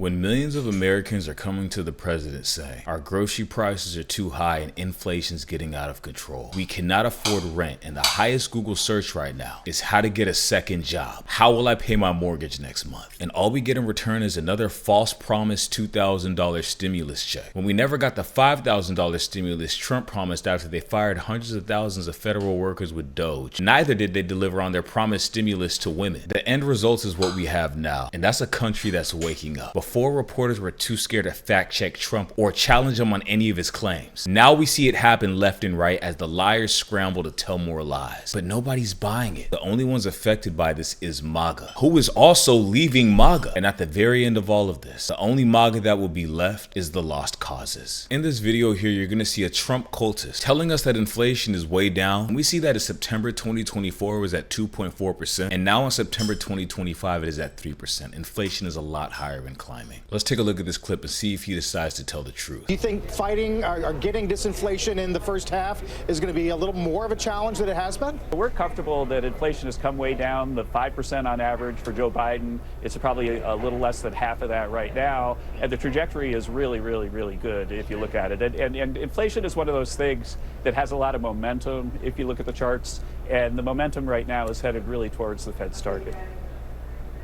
When millions of Americans are coming to the president saying, our grocery prices are too high and inflation's getting out of control, we cannot afford rent, and the highest Google search right now is how to get a second job. How will I pay my mortgage next month? And all we get in return is another false promised $2,000 stimulus check. When we never got the $5,000 stimulus Trump promised after they fired hundreds of thousands of federal workers with Doge, neither did they deliver on their promised stimulus to women. The end result is what we have now, and that's a country that's waking up. Before, reporters were too scared to fact check Trump or challenge him on any of his claims. Now we see it happen left and right as the liars scramble to tell more lies. But nobody's buying it. The only ones affected by this is Maga, who is also leaving Maga. And at the very end of all of this, the only Maga that will be left is the lost causes. In this video here, you're going to see a Trump cultist telling us that inflation is way down. And we see that in September 2024 was at 2.4%. And now in September 2025, it is at 3%. Inflation is a lot higher and climbing. Let's take a look at this clip and see if he decides to tell the truth. Do you think fighting or getting disinflation in the first half is going to be a little more of a challenge than it has been? We're comfortable that inflation has come way down, the 5% on average for Joe Biden. It's probably a little less than half of that right now. And the trajectory is really, really, really good if you look at it. And inflation is one of those things that has a lot of momentum if you look at the charts. And the momentum right now is headed really towards the Fed's target.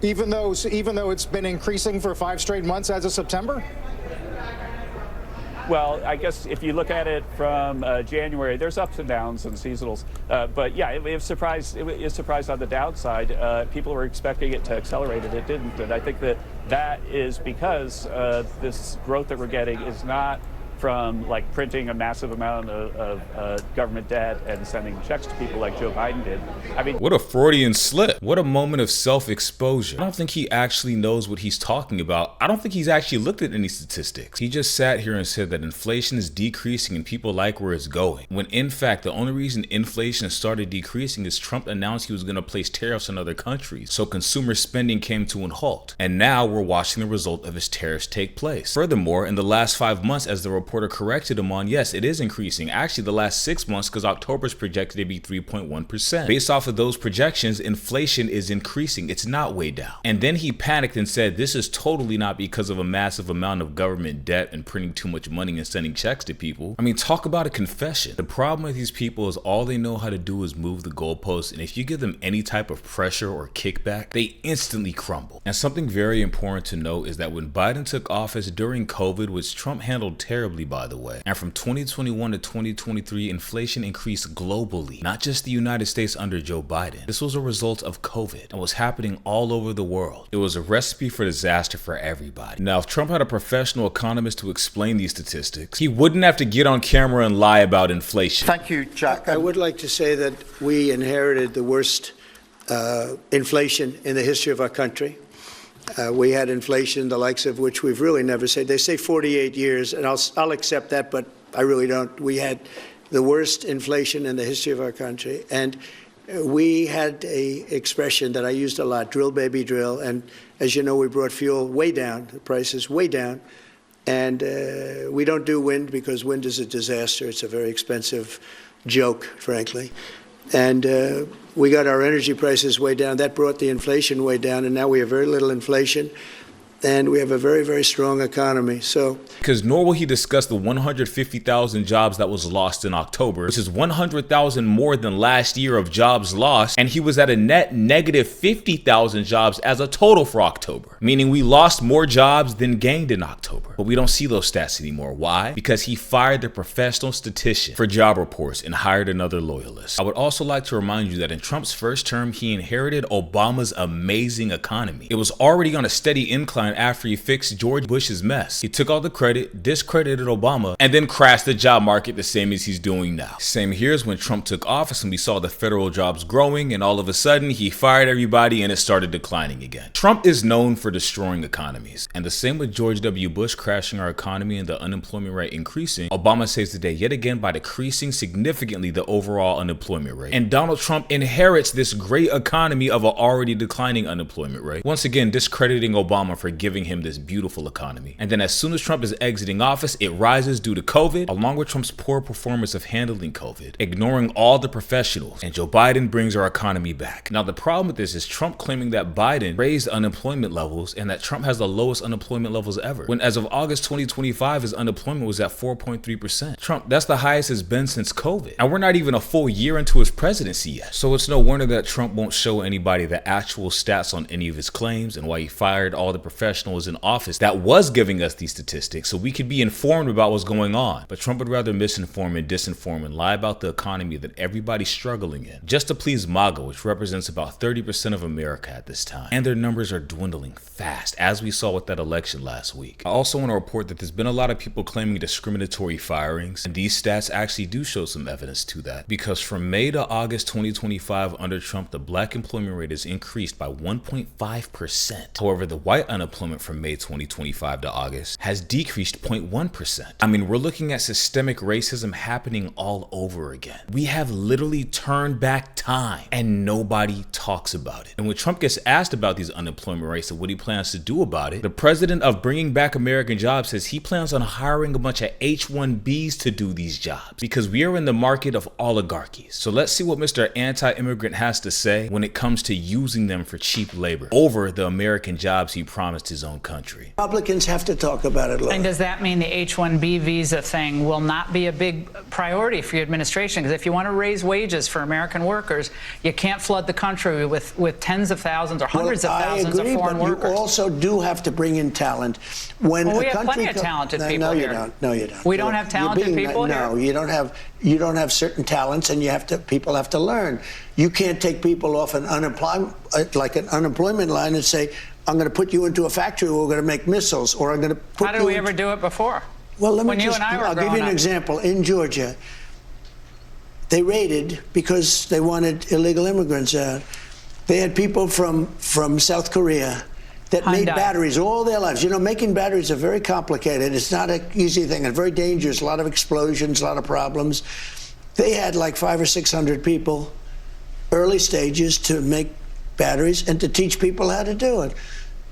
Even though it's been increasing for 5 straight months as of September? Well, I guess if you look at it from January, there's ups and downs and seasonals. But yeah, it is surprised on the downside. People were expecting it to accelerate, and it didn't. And I think that is because this growth that we're getting is not from like printing a massive amount of government debt and sending checks to people like Joe Biden did. I mean, what a Freudian slip. What a moment of self-exposure. I don't think he actually knows what he's talking about. I don't think he's actually looked at any statistics. He just sat here and said that inflation is decreasing and people like where it's going. When in fact, the only reason inflation started decreasing is Trump announced he was going to place tariffs on other countries. So consumer spending came to a halt. And now we're watching the result of his tariffs take place. Furthermore, in the last 5 months, as the reporter corrected him on, yes, it is increasing. Actually, the last 6 months, because October's projected to be 3.1%. Based off of those projections, inflation is increasing. It's not way down. And then he panicked and said, this is totally not because of a massive amount of government debt and printing too much money and sending checks to people. I mean, talk about a confession. The problem with these people is all they know how to do is move the goalposts. And if you give them any type of pressure or kickback, they instantly crumble. And something very important to note is that when Biden took office during COVID, which Trump handled terribly, by the way, and from 2021 to 2023, inflation increased globally, not just the United States under Joe Biden. This was a result of COVID and was happening all over the world. It was a recipe for disaster for everybody. Now, if Trump had a professional economist to explain these statistics, he wouldn't have to get on camera and lie about inflation. Thank you, Jack. I would like to say that we inherited the worst inflation in the history of our country. We had inflation, the likes of which we've really never seen. They say 48 years, and I'll accept that, but I really don't. We had the worst inflation in the history of our country, and we had a expression that I used a lot, drill, baby, drill. And as you know, we brought fuel way down, the prices way down. And we don't do wind because wind is a disaster. It's a very expensive joke, frankly. And we got our energy prices way down. That brought the inflation way down, and now we have very little inflation, and we have a very, very strong economy. So, because nor will he discuss the 150,000 jobs that was lost in October, which is 100,000 more than last year of jobs lost, and he was at a net negative 50,000 jobs as a total for October, meaning we lost more jobs than gained in October. But we don't see those stats anymore. Why? Because he fired the professional statistician for job reports and hired another loyalist. I would also like to remind you that in Trump's first term, he inherited Obama's amazing economy. It was already on a steady incline after he fixed George Bush's mess. He took all the credit, discredited Obama, and then crashed the job market the same as he's doing now. Same here as when Trump took office and we saw the federal jobs growing, and all of a sudden he fired everybody and it started declining again. Trump is known for destroying economies, and the same with George W. Bush crashing our economy and the unemployment rate increasing. Obama saves the day yet again by decreasing significantly the overall unemployment rate. And Donald Trump inherits this great economy of an already declining unemployment rate, once again discrediting Obama for giving him this beautiful economy. And then as soon as Trump is exiting office, it rises due to COVID, along with Trump's poor performance of handling COVID, ignoring all the professionals, and Joe Biden brings our economy back. Now, the problem with this is Trump claiming that Biden raised unemployment levels and that Trump has the lowest unemployment levels ever, when as of August 2025, his unemployment was at 4.3%. Trump, that's the highest it's been since COVID. And we're not even a full year into his presidency yet. So it's no wonder that Trump won't show anybody the actual stats on any of his claims and why he fired all the professionals in office that was giving us these statistics so we could be informed about what's going on. But Trump would rather misinform and disinform and lie about the economy that everybody's struggling in, just to please Maga, which represents about 30% of America at this time. And their numbers are dwindling fast, as we saw with that election last week. I also want to report that there's been a lot of people claiming discriminatory firings, and these stats actually do show some evidence to that, because from May to August 2025 under Trump, the black employment rate has increased by 1.5%. However, the white unemployment from May 2025 to August has decreased 0.1%. I mean, we're looking at systemic racism happening all over again. We have literally turned back time and nobody talks about it. And when Trump gets asked about these unemployment rates and what he plans to do about it, the president of Bringing Back American Jobs says he plans on hiring a bunch of H-1Bs to do these jobs because we are in the market of oligarchies. So let's see what Mr. Anti-Immigrant has to say when it comes to using them for cheap labor over the American jobs he promised his own country. Republicans have to talk about it, Laura. And does that mean the H-1B visa thing will not be a big priority for your administration? Because if you want to raise wages for American workers, you can't flood the country with tens of thousands or hundreds of thousands of foreign workers. You also do have to bring in talent. When we have plenty of talented people here. No, you don't. We don't have talented people here? No, you don't have certain talents, and people have to learn. You can't take people off an unemployment line and say, I'm going to put you into a factory where we're going to make missiles, or I'm going to put you. How did we ever do it before? Well, I'll give you an example. In Georgia, they raided because they wanted illegal immigrants out. They had people from South Korea that made batteries all their lives. You know, making batteries are very complicated. It's not an easy thing. It's very dangerous. A lot of explosions, a lot of problems. They had like 500 or 600 people, early stages, to make batteries and to teach people how to do it.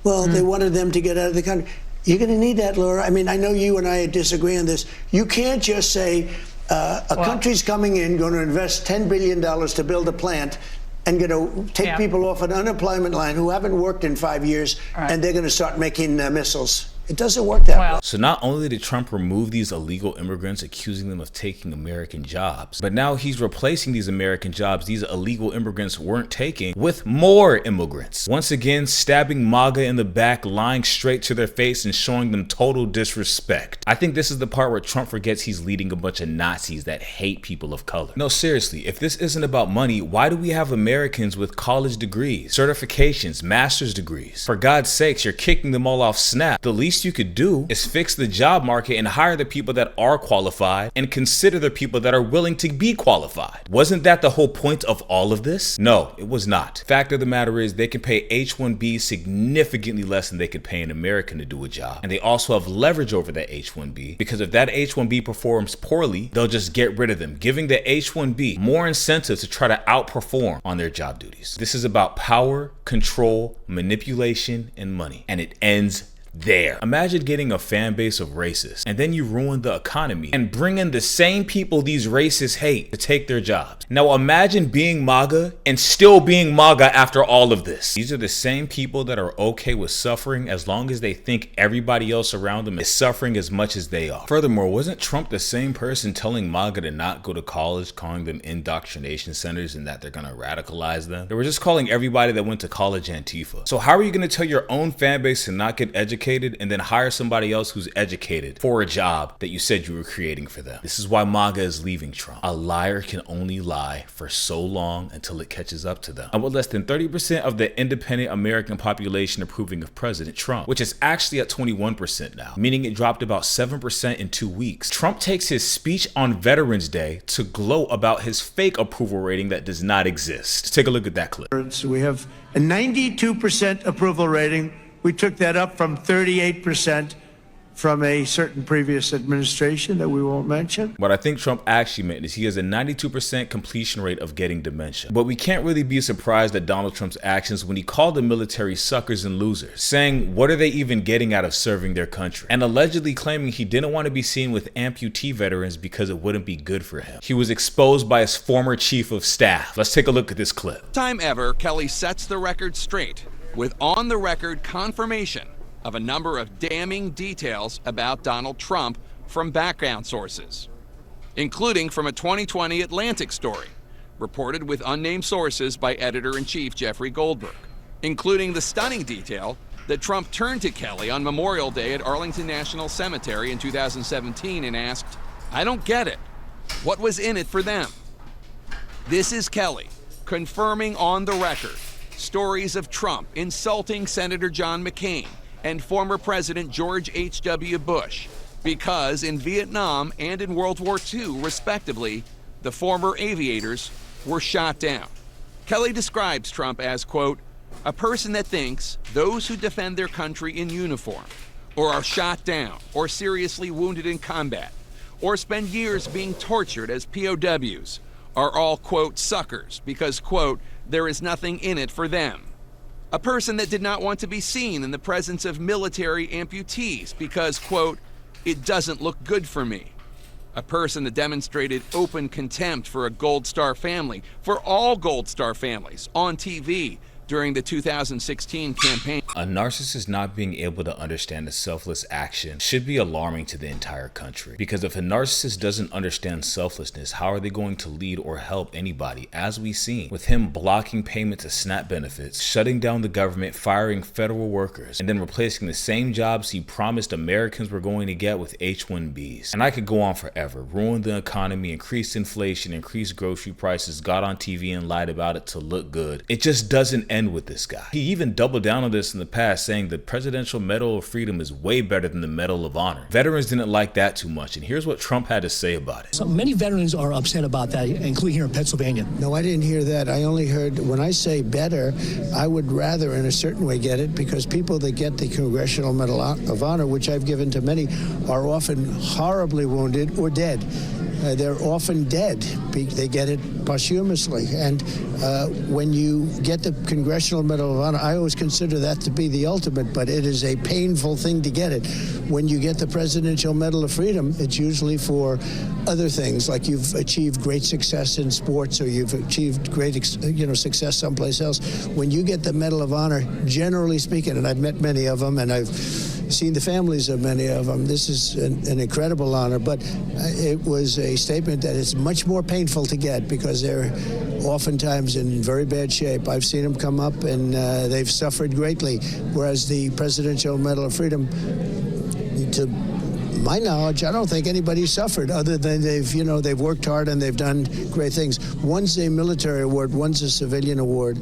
Well, they wanted them to get out of the country. You're going to need that, Laura. I mean, I know you and I disagree on this. You can't just say a country's coming in, going to invest $10 billion to build a plant, and going to take people off an unemployment line who haven't worked in 5 years, and they're going to start making missiles. It doesn't work that way. So not only did Trump remove these illegal immigrants, accusing them of taking American jobs, but now he's replacing these American jobs these illegal immigrants weren't taking with more immigrants. Once again, stabbing Maga in the back, lying straight to their face and showing them total disrespect. I think this is the part where Trump forgets he's leading a bunch of Nazis that hate people of color. No, seriously, if this isn't about money, why do we have Americans with college degrees, certifications, master's degrees? For God's sakes, you're kicking them all off snap. The least you could do is fix the job market and hire the people that are qualified and consider the people that are willing to be qualified. Wasn't that the whole point of all of this? No, it was not. Fact of the matter is they can pay H-1B significantly less than they could pay an American to do a job. And they also have leverage over that H-1B because if that H-1B performs poorly, they'll just get rid of them, giving the H-1B more incentive to try to outperform on their job duties. This is about power, control, manipulation, and money. And it ends there. Imagine getting a fan base of racists and then you ruin the economy and bring in the same people these racists hate to take their jobs. Now imagine being MAGA and still being MAGA after all of this. These are the same people that are okay with suffering as long as they think everybody else around them is suffering as much as they are. Furthermore, wasn't Trump the same person telling MAGA to not go to college, calling them indoctrination centers and that they're gonna radicalize them? They were just calling everybody that went to college Antifa. So how are you gonna tell your own fan base to not get educated and then hire somebody else who's educated for a job that you said you were creating for them? This is why MAGA is leaving Trump. A liar can only lie for so long until it catches up to them. And with less than 30% of the independent American population approving of President Trump, which is actually at 21% now, meaning it dropped about 7% in 2 weeks, Trump takes his speech on Veterans Day to gloat about his fake approval rating that does not exist. Take a look at that clip. We have a 92% approval rating. We took that up from 38% from a certain previous administration that we won't mention. What I think Trump actually meant is he has a 92% completion rate of getting dementia. But we can't really be surprised at Donald Trump's actions when he called the military suckers and losers, saying what are they even getting out of serving their country, and allegedly claiming he didn't want to be seen with amputee veterans because it wouldn't be good for him. He was exposed by his former chief of staff. Let's take a look at this clip. Time ever, Kelly sets the record straight with on-the-record confirmation of a number of damning details about Donald Trump from background sources, including from a 2020 Atlantic story reported with unnamed sources by editor-in-chief Jeffrey Goldberg, including the stunning detail that Trump turned to Kelly on Memorial Day at Arlington National Cemetery in 2017 and asked, "I don't get it. What was in it for them?" This is Kelly confirming on the record stories of Trump insulting Senator John McCain and former President George H.W. Bush because in Vietnam and in World War II, respectively, the former aviators were shot down. Kelly describes Trump as, quote, a person that thinks those who defend their country in uniform or are shot down or seriously wounded in combat or spend years being tortured as POWs are all, quote, suckers because, quote, there is nothing in it for them. A person that did not want to be seen in the presence of military amputees because, quote, it doesn't look good for me. A person that demonstrated open contempt for a Gold Star family, for all Gold Star families, on TV during the 2016 campaign. A narcissist not being able to understand a selfless action should be alarming to the entire country. Because if a narcissist doesn't understand selflessness, how are they going to lead or help anybody? As we've seen, with him blocking payment to SNAP benefits, shutting down the government, firing federal workers, and then replacing the same jobs he promised Americans were going to get with H-1Bs. And I could go on forever. Ruined the economy, increased inflation, increased grocery prices, got on TV and lied about it to look good. It just doesn't end with this guy. He even doubled down on this in the past, saying the Presidential Medal of Freedom is way better than the Medal of Honor. Veterans didn't like that too much, and here's what Trump had to say about it. So many veterans are upset about that, including here in Pennsylvania. No, I didn't hear that. I only heard, when I say better, I would rather in a certain way get it, because people that get the Congressional Medal of Honor, which I've given to many, are often horribly wounded or dead. They're often dead. They get it posthumously. And when you get the Congressional Medal of Honor, I always consider that to be the ultimate, but it is a painful thing to get it. When you get the Presidential Medal of Freedom, it's usually for other things, like you've achieved great success in sports or you've achieved great success someplace else. When you get the Medal of Honor, generally speaking, and I've met many of them and I've seen the families of many of them, this is an incredible honor, but it was a statement that it's much more painful to get because they're oftentimes in very bad shape. I've seen them come up and they've suffered greatly, whereas the Presidential Medal of Freedom, to my knowledge, I don't think anybody suffered other than they've worked hard and they've done great things. One's a military award, one's a civilian award,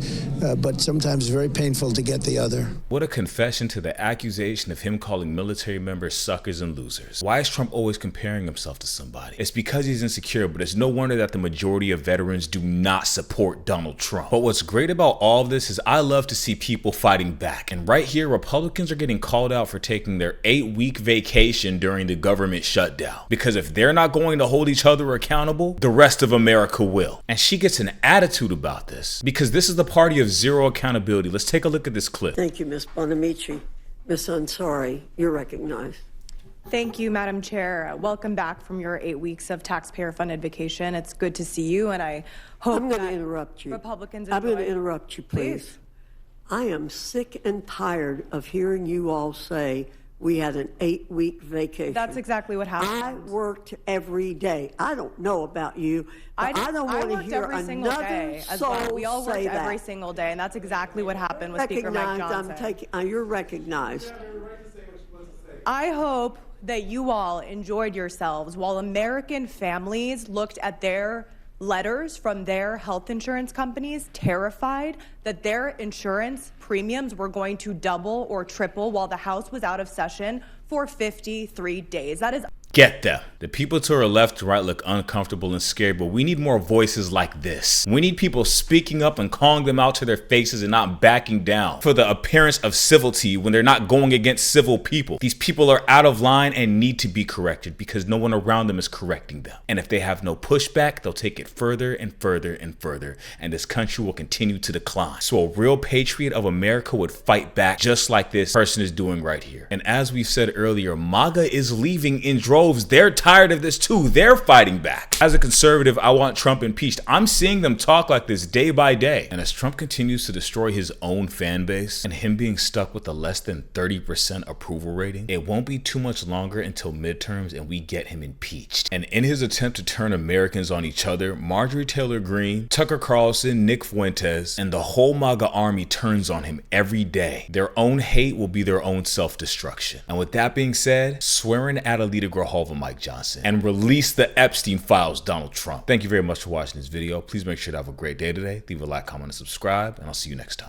but sometimes very painful to get the other. What a confession to the accusation of him calling military members suckers and losers. Why is Trump always comparing himself to somebody? It's because he's insecure, but it's no wonder that the majority of veterans do not support Donald Trump. But what's great about all of this is I love to see people fighting back. And right here, Republicans are getting called out for taking their 8-week vacation during the government shutdown, because if they're not going to hold each other accountable, the rest of America will. And she gets an attitude about this because this is the party of zero accountability. Let's take a look at this clip. Thank you, Ms. Bonamici. Ms. Ansari, you're recognized. Thank you, Madam Chair. Welcome back from your 8 weeks of taxpayer-funded vacation. It's good to see you, and I hope I'm going to interrupt you. Republicans I'm going to interrupt you, please. I am sick and tired of hearing you all say we had an 8-week vacation. That's exactly what happened. I worked every day. I don't know about you, but I don't want to hear another soul We all worked say that. every single day, and that's exactly what happened with Speaker Mike Johnson. You're recognized. I hope that you all enjoyed yourselves while American families looked at their letters from their health insurance companies, terrified that their insurance premiums were going to double or triple while the House was out of session for 53 days. That is Get them. The people to our left and right look uncomfortable and scared, but we need more voices like this. We need people speaking up and calling them out to their faces and not backing down for the appearance of civility when they're not going against civil people. These people are out of line and need to be corrected because no one around them is correcting them. And if they have no pushback, they'll take it further and further and further, and this country will continue to decline. So a real patriot of America would fight back just like this person is doing right here. And as we said earlier, Maga is leaving in droves. They're tired of this too. They're fighting back. As a conservative, I want Trump impeached. I'm seeing them talk like this day by day. And as Trump continues to destroy his own fan base and him being stuck with a less than 30% approval rating, it won't be too much longer until midterms and we get him impeached. And in his attempt to turn Americans on each other, Marjorie Taylor Greene, Tucker Carlson, Nick Fuentes, and the whole MAGA army turns on him every day. Their own hate will be their own self-destruction. And with that being said, swear in Adelita Grahalva, Mike Johnson, and release the Epstein files, Donald Trump. Thank you very much for watching this video. Please make sure to have a great day today. Leave a like, comment, and subscribe, and I'll see you next time.